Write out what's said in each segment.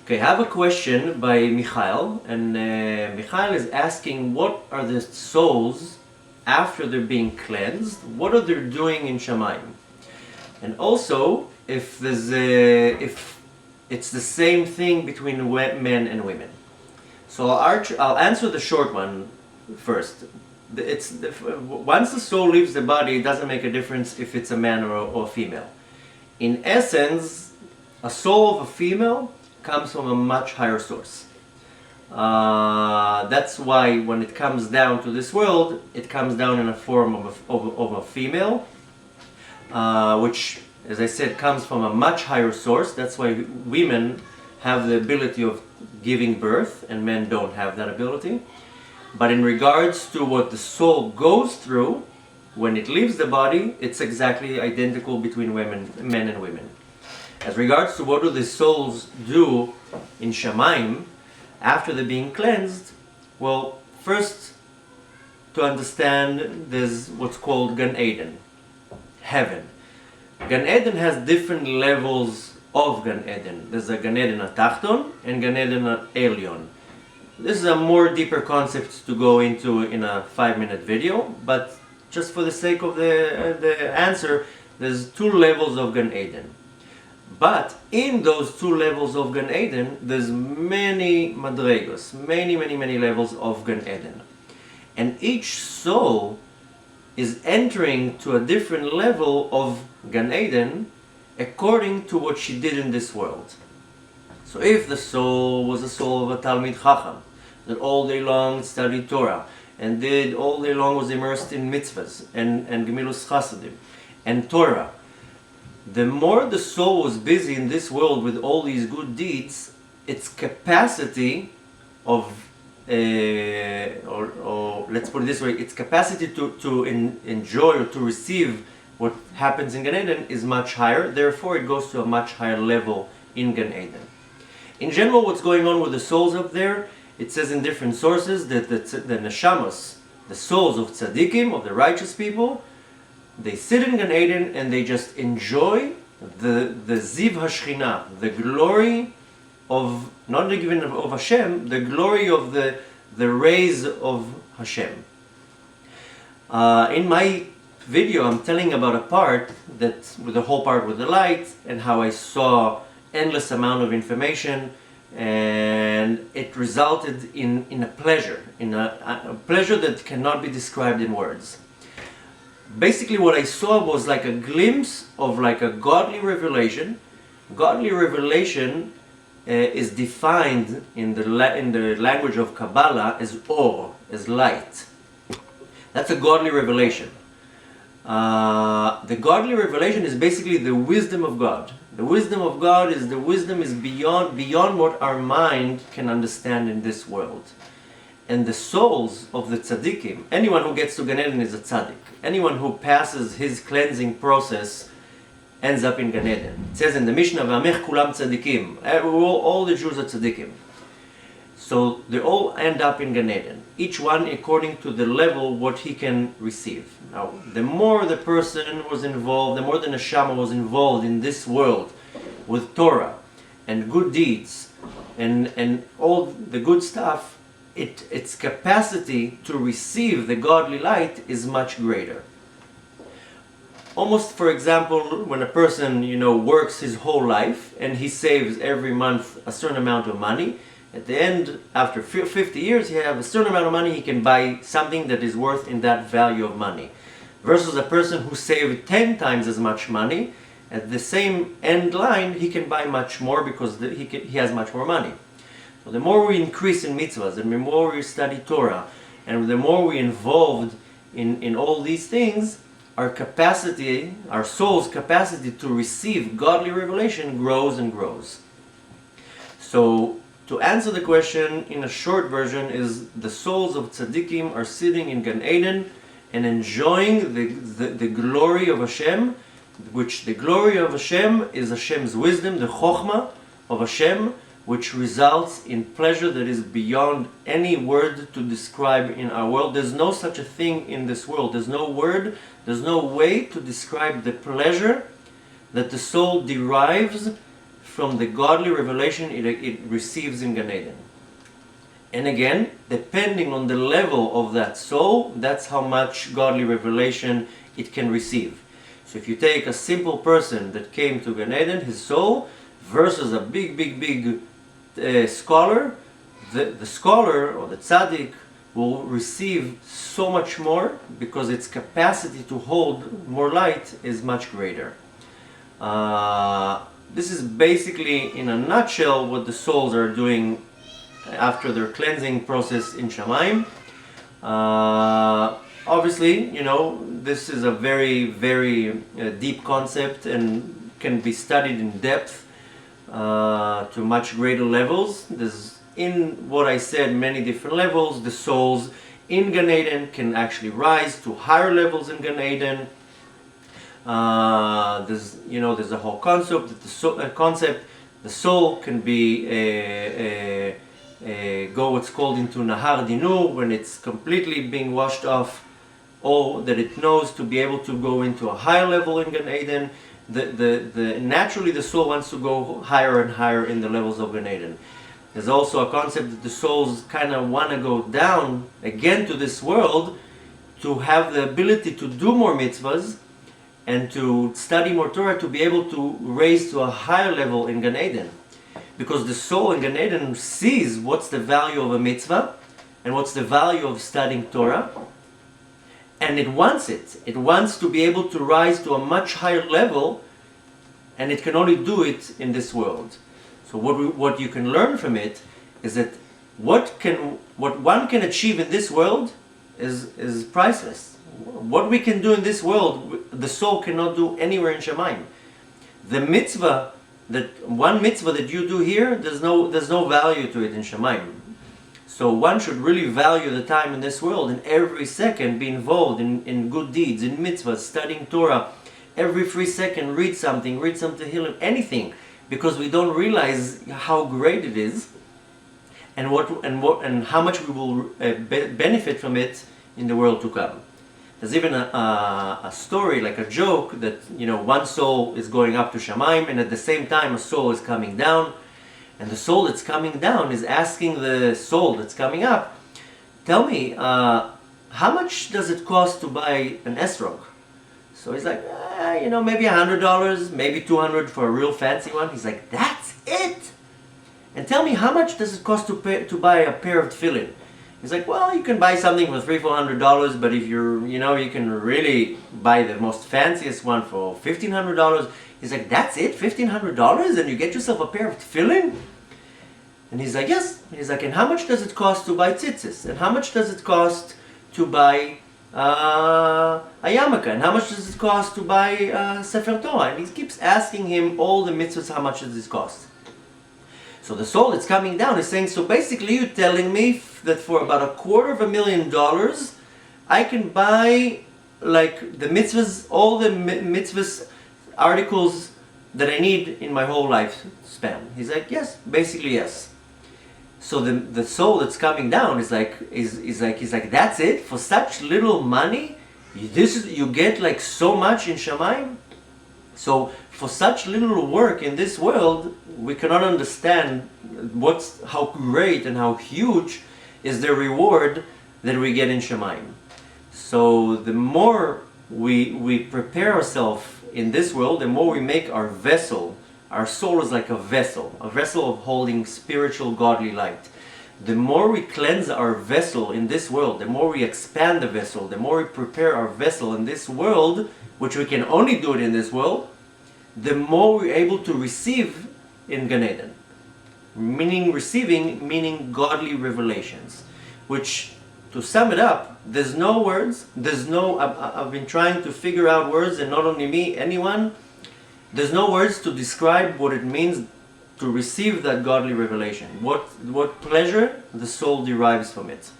Okay, I have a question by Michael, and Michael is asking, what are the souls after they're being cleansed? What are they doing in Shamayim? And also, if it's the same thing between men and women. So I'll answer the short one first. Once the soul leaves the body, it doesn't make a difference if it's a man or a female. In essence, a soul of a female comes from a much higher source. That's why when it comes down to this world, it comes down in a form of a female, which, as I said, comes from a much higher source. That's why women have the ability of giving birth and men don't have that ability. But in regards to what the soul goes through when it leaves the body, it's exactly identical between men and women. As regards to what do the souls do in Shamayim after they're being cleansed, well, first to understand, there's what's called Gan Eden, heaven. Gan Eden has different levels of Gan Eden. There's a Gan Eden Atachton and Gan Eden Elyon. This is a more deeper concept to go into in a 5-minute video, but just for the sake of the answer, there's 2 levels of Gan Eden. But in those 2 levels of Gan Eden, there's many madregos, many levels of Gan Eden. And each soul is entering to a different level of Gan Eden according to what she did in this world. So if the soul was a soul of a Talmid Chacham, that all day long studied Torah, and did all day long was immersed in mitzvahs, and Gemilus Chasadim, and Torah, the more the soul was busy in this world with all these good deeds, its capacity of, or let's put it this way, its capacity to enjoy or to receive what happens in Gan Eden is much higher. Therefore, it goes to a much higher level in Gan Eden. In general, what's going on with the souls up there, it says in different sources that the neshamos, the souls of tzaddikim, of the righteous people, they sit in Gan Eden and they just enjoy the Ziv HaShechina, the glory of, not even of Hashem, the glory of the rays of Hashem. In my video, I'm telling about a part that, with the whole part with the light, and how I saw endless amount of information, and it resulted in a pleasure, a pleasure that cannot be described in words. Basically what I saw was like a glimpse of like a godly revelation. Godly revelation is defined in the language of Kabbalah as or, as light. That's a godly revelation. The godly revelation is basically the wisdom of God. The wisdom of God is beyond what our mind can understand in this world. And the souls of the tzaddikim, anyone who gets to Gan Eden is a tzaddik. Anyone who passes his cleansing process ends up in Gan Eden. It says in the Mishnah, "V'amech kulam tzaddikim." All the Jews are tzaddikim. So they all end up in Gan Eden. Each one according to the level what he can receive. Now, the more the person was involved, the more the neshama was involved in this world with Torah and good deeds and all the good stuff, its capacity to receive the godly light is much greater. Almost, for example, when a person, works his whole life and he saves every month a certain amount of money, at the end, after 50 years, he has a certain amount of money, he can buy something that is worth in that value of money. Versus a person who saved 10 times as much money, at the same end line, he can buy much more because he has much more money. So the more we increase in mitzvahs, and the more we study Torah, and the more we involved in all these things, our capacity, our soul's capacity to receive godly revelation grows and grows. So, to answer the question in a short version is the souls of tzaddikim are sitting in Gan Eden and enjoying the glory of Hashem, which the glory of Hashem is Hashem's wisdom, the chokhmah of Hashem, which results in pleasure that is beyond any word to describe in our world. There's no such a thing in this world. There's no word, there's no way to describe the pleasure that the soul derives from the godly revelation it receives in Gan Eden. And again, depending on the level of that soul, that's how much godly revelation it can receive. So if you take a simple person that came to Gan Eden, his soul, versus a big scholar, the scholar or the tzaddik will receive so much more because its capacity to hold more light is much greater. This is basically, in a nutshell, what the souls are doing after their cleansing process in Shamayim. Obviously, this is a very deep concept and can be studied in depth to much greater levels. There's, in what I said, many different levels. The souls in Gan Eden can actually rise to higher levels in Gan Eden. There's a whole concept that the soul can be go what's called into Nahar Dinu, when it's completely being washed off all that it knows, to be able to go into a higher level in Gan Eden. Naturally the soul wants to go higher and higher in the levels of Gan Eden. There's also a concept that the souls kind of want to go down again to this world to have the ability to do more mitzvahs and to study more Torah, to be able to raise to a higher level in Gan Eden. Because the soul in Gan Eden sees what's the value of a mitzvah and what's the value of studying Torah, and it wants it. It wants to be able to rise to a much higher level, and it can only do it in this world. So what you can learn from it is that what one can achieve in this world is priceless. What we can do in this world, the soul cannot do anywhere in Shamayim. One mitzvah that you do here, there's no value to it in Shamayim. So one should really value the time in this world, and every second be involved in good deeds, in mitzvahs, studying Torah. Every free second read something Tehillim, anything, because we don't realize how great it is, and how much we will benefit from it in the world to come. There's even a story, like a joke, that one soul is going up to Shamayim, and at the same time a soul is coming down, and the soul that's coming down is asking the soul that's coming up, tell me, how much does it cost to buy an esrog? So he's like, maybe $100, maybe $200 for a real fancy one. He's like, that's it? And tell me, how much does it cost to buy a pair of tefillin? He's like, well, you can buy something for $300-400, but if you can really buy the most fanciest one for $1,500. He's like, that's it, $1,500, and you get yourself a pair of tefillin? And he's like, yes. He's like, and how much does it cost to buy tzitzis? And how much does it cost to buy a yarmulke? And how much does it cost to buy Sefer Torah? And he keeps asking him all the mitzvahs, how much does this cost? So the soul that's coming down is saying, so basically you're telling me that for about $250,000 I can buy like the mitzvahs, all the mitzvahs articles that I need in my whole lifespan. He's like, yes, basically yes. So the soul that's coming down is like, he's like, that's it? For such little money? You get like so much in Shamayim? So for such little work in this world, we cannot understand how great and how huge is the reward that we get in Shamayim. So the more we prepare ourselves in this world, the more we make our vessel, our soul is like a vessel of holding spiritual godly light. The more we cleanse our vessel in this world, the more we expand the vessel, the more we prepare our vessel in this world, which we can only do it in this world, the more we're able to receive in Gan Eden. Meaning godly revelations. Which, to sum it up, there's no words, I've been trying to figure out words, and not only me, anyone, there's no words to describe what it means to receive that godly revelation. What pleasure the soul derives from it.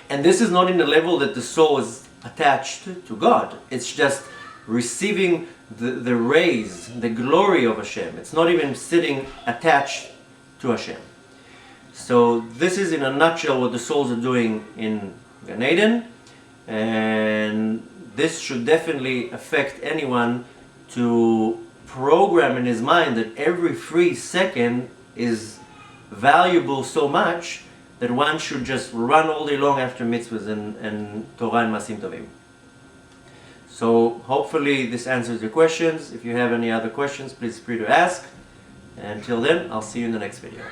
And this is not in the level that the soul is attached to God. It's just receiving the rays, the glory of Hashem. It's not even sitting attached to Hashem. So this is in a nutshell what the souls are doing in Gan Eden, and this should definitely affect anyone to program in his mind that every free second is valuable so much that one should just run all day long after mitzvahs and Torah and Masim Tovim. So hopefully this answers your questions. If you have any other questions, please feel free to ask. And until then, I'll see you in the next video.